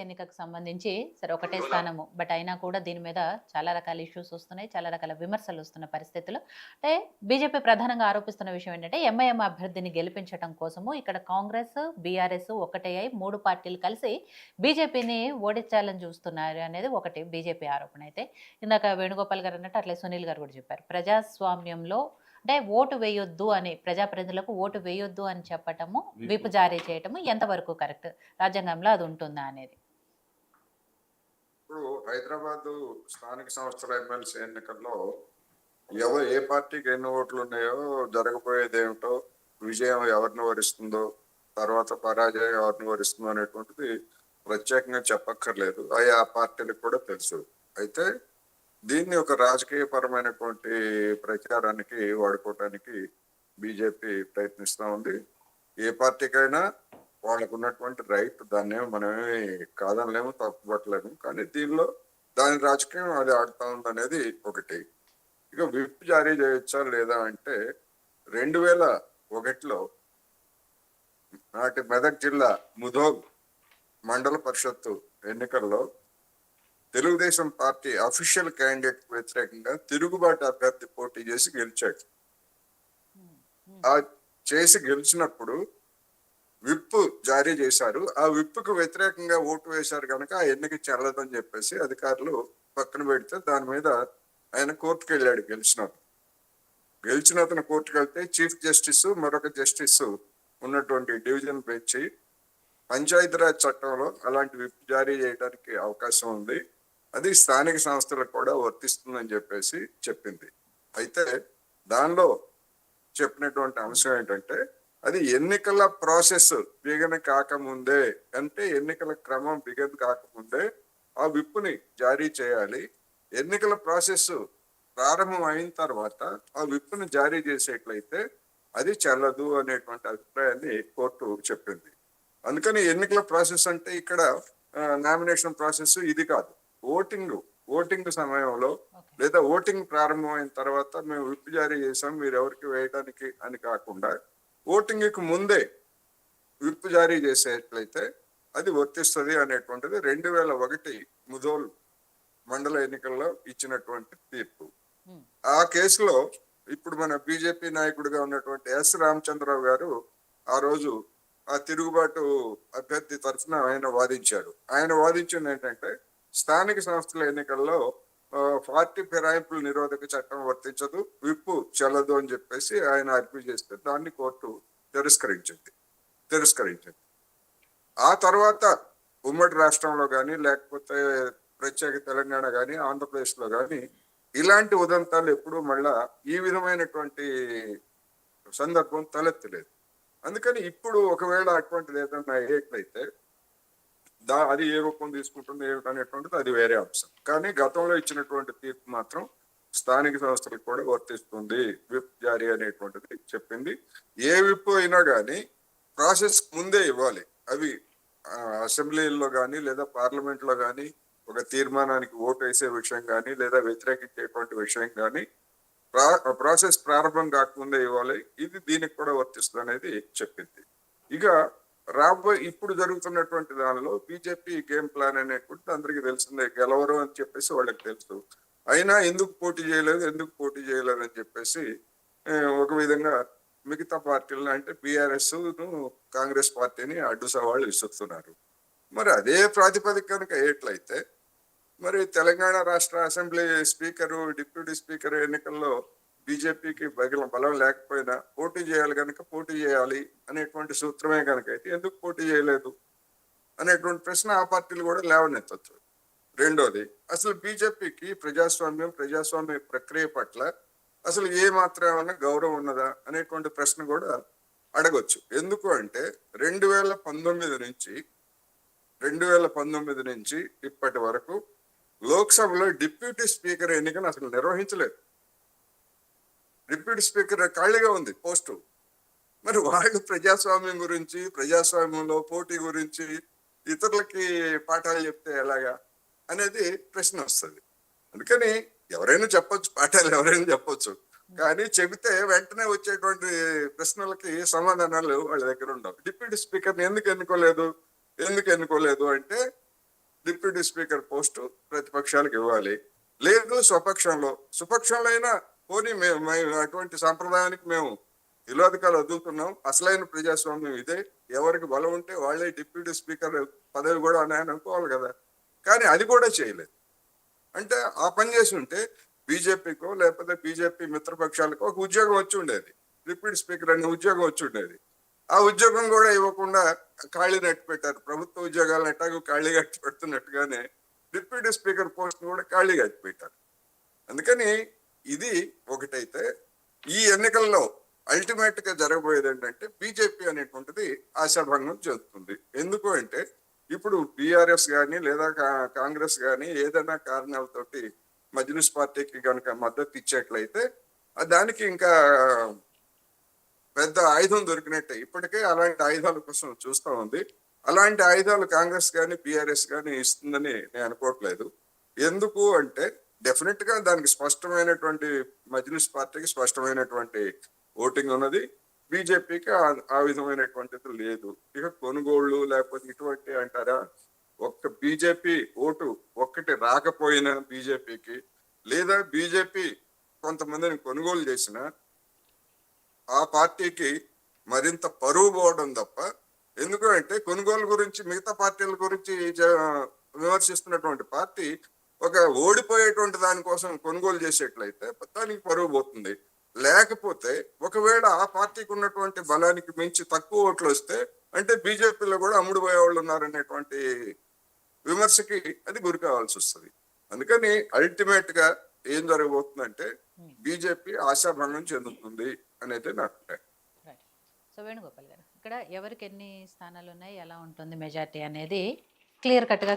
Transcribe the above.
ఎన్నికకు సంబంధించి సరే ఒకటే స్థానము. బట్ అయినా కూడా దీని మీద చాలా రకాల ఇష్యూస్ వస్తున్నాయి. చాలా రకాల విమర్శలు వస్తున్న పరిస్థితులు. అంటే బీజేపీ ప్రధానంగా ఆరోపిస్తున్న విషయం ఏంటంటే ఎంఐఎం అభ్యర్థిని గెలిపించటం కోసము ఇక్కడ కాంగ్రెస్, బీఆర్ఎస్ ఒకటే అయి 3 పార్టీలు కలిసి బీజేపీని ఓడించాలని చూస్తున్నారు అనేది ఒకటి బీజేపీ ఆరోపణ అయితే. ఇందాక వేణుగోపాల్ గారు అన్నట్టు అట్లే సునీల్ గారు కూడా చెప్పారు. ప్రజాస్వామ్యంలో అంటే ఓటు వేయొద్దు అని ప్రజాప్రతినిధులకు ఓటు వేయొద్దు అని చెప్పటము, విప్ జారీ చేయటము ఎంతవరకు కరెక్ట్? రాజ్యాంగంలో అది ఉంటుందా అనేది. ఇప్పుడు హైదరాబాద్ స్థానిక సంస్థల ఎమ్మెల్సీ ఎన్నికల్లో ఏ పార్టీకి ఎన్ని ఓట్లు ఉన్నాయో, జరగబోయేది ఏమిటో, విజయం ఎవరిని వరిస్తుందో, తర్వాత పరాజయం ఎవరిని వరిస్తుందో అనేటువంటిది ప్రత్యేకంగా చెప్పక్కర్లేదు. ఆ పార్టీలకు కూడా తెలుసు. అయితే దీన్ని ఒక రాజకీయ పరమైనటువంటి ప్రచారానికి వాడుకోవటానికి బీజేపీ ప్రయత్నిస్తూ ఉంది. ఏ పార్టీకైనా వాళ్ళకు ఉన్నటువంటి రైట్, దాన్ని మనమేమి కాదనలేము, తప్పుపట్టలేము. కానీ దీనిలో దాని రాజకీయం అది ఆడుతా ఉంది అనేది ఒకటి. ఇక విప్ జారీ చేయొచ్చా లేదా అంటే 2001లో నాటి మెదక్ జిల్లా ముధోల్ మండల పరిషత్తు ఎన్నికల్లో తెలుగుదేశం పార్టీ అఫీషియల్ క్యాండిడేట్ వ్యతిరేకంగా తిరుగుబాటు అభ్యర్థి పోటీ చేసి గెలిచాడు. ఆ చేసి గెలిచినప్పుడు విప్ జారీ చేశారు. ఆ విప్కు వ్యతిరేకంగా ఓటు వేశారు కనుక ఆ ఎన్నిక చెల్లదని చెప్పేసి అధికారులు పక్కన పెడితే దాని మీద ఆయన కోర్టుకు వెళ్ళాడు. గెలిచిన అతను కోర్టుకు వెళ్తే చీఫ్ జస్టిస్, మరొక జస్టిస్ ఉన్నటువంటి డివిజన్ బెంచ్ పంచాయతీరాజ్ చట్టంలో అలాంటి విప్ జారీ చేయడానికి అవకాశం ఉంది, అది స్థానిక సంస్థలకు కూడా వర్తిస్తుందని చెప్పేసి చెప్పింది. అయితే దానిలో చెప్పినటువంటి అంశం ఏంటంటే అది ఎన్నికల ప్రాసెస్ బిగన్ కాకముందే, అంటే ఎన్నికల క్రమం బిగన్ కాకముందే ఆ విప్పుని జారీ చేయాలి. ఎన్నికల ప్రాసెస్ ప్రారంభం అయిన తర్వాత ఆ విప్పుని జారీ చేసేట్లయితే అది చెల్లదు అనేటువంటి అభిప్రాయాన్ని కోర్టు చెప్పింది. అందుకని ఎన్నికల ప్రాసెస్ అంటే ఇక్కడ నామినేషన్ ప్రాసెస్ ఇది కాదు. ఓటింగ్ సమయంలో లేదా ఓటింగ్ ప్రారంభమైన తర్వాత మేము విప్ జారీ చేసాం మీరు ఎవరికి వేయడానికి అని కాకుండా ఓటింగ్కి ముందే విప్ జారీ చేసేట్లయితే అది వర్తిస్తుంది అనేటువంటిది 2001 ముధోల్ మండల ఎన్నికల్లో ఇచ్చినటువంటి తీర్పు. ఆ కేసులో ఇప్పుడు మన బీజేపీ నాయకుడిగా ఉన్నటువంటి ఎస్ రామచంద్రరావు గారు ఆ రోజు ఆ తిరుగుబాటు అభ్యర్థి తరఫున ఆయన వాదించాడు. ఆయన వాదించింది ఏంటంటే స్థానిక సంస్థల ఎన్నికల్లో పార్టీ ఫిరాయింపుల నిరోధక చట్టం వర్తించదు, విప్పు చెల్లదు అని చెప్పేసి ఆయన అర్పీ చేస్తే దాన్ని కోర్టు తిరస్కరించింది. ఆ తర్వాత ఉమ్మడి రాష్ట్రంలో కానీ లేకపోతే ప్రత్యేక తెలంగాణ కానీ ఆంధ్రప్రదేశ్లో కానీ ఇలాంటి ఉదంతాలు ఎప్పుడు మళ్ళా ఈ విధమైనటువంటి సందర్భం తలెత్తలేదు. అందుకని ఇప్పుడు ఒకవేళ అటువంటిది ఏదన్నా అయ్యేట్లయితే అది ఏ రూపం తీసుకుంటుంది ఏమిటనేటువంటిది అది వేరే అంశం. కానీ గతంలో ఇచ్చినటువంటి తీర్పు మాత్రం స్థానిక సంస్థలకు కూడా వర్తిస్తుంది, విప్ జారీ అనేటువంటిది చెప్పింది. ఏ విప్ అయినా కానీ ప్రాసెస్ ముందే ఇవ్వాలి. అవి అసెంబ్లీలో కానీ లేదా పార్లమెంట్ లో కానీ ఒక తీర్మానానికి ఓటు వేసే విషయం కానీ లేదా వ్యతిరేకించేటువంటి విషయం కానీ ప్రాసెస్ ప్రారంభం కాకముందే ఇవ్వాలి. ఇది దీనికి కూడా వర్తిస్తుంది అనేది చెప్పింది. ఇక ఇప్పుడు జరుగుతున్నటువంటి దానిలో బీజేపీ గేమ్ ప్లాన్ అనేటువంటి అందరికీ తెలిసిందే. గెలవరు అని చెప్పేసి వాళ్ళకి తెలుసు. అయినా ఎందుకు పోటీ చేయలేదు అని చెప్పేసి ఒక విధంగా మిగతా పార్టీలను అంటే బీఆర్ఎస్ కాంగ్రెస్ పార్టీని అడ్డు సవాళ్ళు విసురుతున్నారు. మరి అదే ప్రాతిపదిక కనుక అయ్యేట్లయితే మరి తెలంగాణ రాష్ట్ర అసెంబ్లీ స్పీకరు, డిప్యూటీ స్పీకర్ ఎన్నికల్లో బీజేపీకి బలం లేకపోయినా పోటీ చేయాలి కనుక పోటీ చేయాలి అనేటువంటి సూత్రమే కనుక అయితే ఎందుకు పోటీ చేయలేదు అనేటువంటి ప్రశ్న ఆ పార్టీలు కూడా లేవనెత్తచ్చు. రెండోది, అసలు బీజేపీకి ప్రజాస్వామ్య ప్రక్రియ పట్ల అసలు ఏ మాత్రం ఏమన్నా గౌరవం ఉన్నదా అనేటువంటి ప్రశ్న కూడా అడగొచ్చు. ఎందుకు అంటే 2019 నుంచి ఇప్పటి వరకు లోక్సభలో డిప్యూటీ స్పీకర్ ఎన్నికను అసలు నిర్వహించలేదు. డిప్యూటీ స్పీకర్ ఖాళీగా ఉంది పోస్టు. మరి వాళ్ళు ప్రజాస్వామ్యం గురించి, ప్రజాస్వామ్యంలో పోటీ గురించి ఇతరులకి పాఠాలు చెప్తే ఎలాగా అనేది ప్రశ్న వస్తుంది. అందుకని ఎవరైనా చెప్పొచ్చు, కానీ చెబితే వెంటనే వచ్చేటువంటి ప్రశ్నలకి సమాధానాలు వాళ్ళ దగ్గర ఉండవు. డిప్యూటీ స్పీకర్ని ఎందుకు ఎన్నుకోలేదు అంటే డిప్యూటీ స్పీకర్ పోస్టు ప్రతిపక్షాలకు ఇవ్వాలి. లేదు సుపక్షంలో అయినా పోనీ మేము అటువంటి సాంప్రదాయానికి మేము విలోదకాలు వదులుతున్నాం. అసలైన ప్రజాస్వామ్యం ఇదే. ఎవరికి బలం ఉంటే వాళ్ళే డిప్యూటీ స్పీకర్ పదవి కూడా ఉన్నాయని అనుకోవాలి కదా. కానీ అది కూడా చేయలేదు. అంటే ఆ పని చేసి ఉంటే బీజేపీకో లేకపోతే బీజేపీ మిత్రపక్షాలకో ఒక ఉద్యోగం వచ్చి ఉండేది. డిప్యూటీ స్పీకర్ అనే ఉద్యోగం వచ్చి ఉండేది. ఆ ఉద్యోగం కూడా ఇవ్వకుండా ఖాళీ నెట్టి పెట్టారు. ప్రభుత్వ ఉద్యోగాలను ఎట్టాగో ఖాళీ కట్టి పెడుతున్నట్టుగానే డిప్యూటీ స్పీకర్ పోస్ట్ కూడా ఖాళీ కట్టి పెట్టారు. అందుకని ఇది ఒకటైతే ఈ ఎన్నికల్లో అల్టిమేట్ గా జరగబోయేది ఏంటంటే బీజేపీ అనేటువంటిది ఆశాభంగం చెందుతుంది. ఎందుకు అంటే ఇప్పుడు బీఆర్ఎస్ కానీ లేదా కాంగ్రెస్ కానీ ఏదైనా కారణాలతోటి మజ్లిస్ పార్టీకి కనుక మద్దతు ఇచ్చేట్లయితే దానికి ఇంకా పెద్ద ఆయుధం దొరికినట్టే. ఇప్పటికే అలాంటి ఆయుధాల కోసం చూస్తా ఉంది. అలాంటి ఆయుధాలు కాంగ్రెస్ కానీ బీఆర్ఎస్ కానీ ఇస్తుందని నేను అనుకోవట్లేదు. ఎందుకు అంటే డెఫినెట్ గా దానికి స్పష్టమైనటువంటి మజ్లిస్ పార్టీకి స్పష్టమైనటువంటి ఓటింగ్ ఉన్నది. బీజేపీకి ఆ విధమైనటువంటిది లేదు. ఇక కొనుగోళ్లు లేకపోతే ఇటువంటి అంటారా, ఒక్క బీజేపీ ఓటు ఒక్కటి రాకపోయినా బీజేపీకి లేదా బీజేపీ కొంతమందిని కొనుగోలు చేసిన ఆ పార్టీకి మరింత పరువు పోవడం తప్ప. ఎందుకు అంటే కొనుగోలు గురించి మిగతా పార్టీల గురించి విమర్శిస్తున్నటువంటి పార్టీ ఒక ఓడిపోయేటువంటి దానికోసం కొనుగోలు చేసేట్లయితే దానికి పరువు పోతుంది. లేకపోతే ఒకవేళ ఆ పార్టీకి ఉన్నటువంటి బలానికి మించి తక్కువ ఓట్లు వస్తే అంటే బీజేపీలో కూడా అమ్ముడు పోయే వాళ్ళు ఉన్నారనేటువంటి విమర్శకి అది గురి కావాల్సి వస్తుంది. అందుకని అల్టిమేట్ గా ఏం జరగబోతుందంటే బీజేపీ ఆశాభంగం చెందుతుంది అనేది నా అభిప్రాయం. సో వేణుగోపాల్ గారు, ఇక్కడ ఎవరికి ఎన్ని స్థానాలు ఉన్నాయి, ఎలా ఉంటుంది మెజార్టీ అనేది క్లియర్ కట్ గా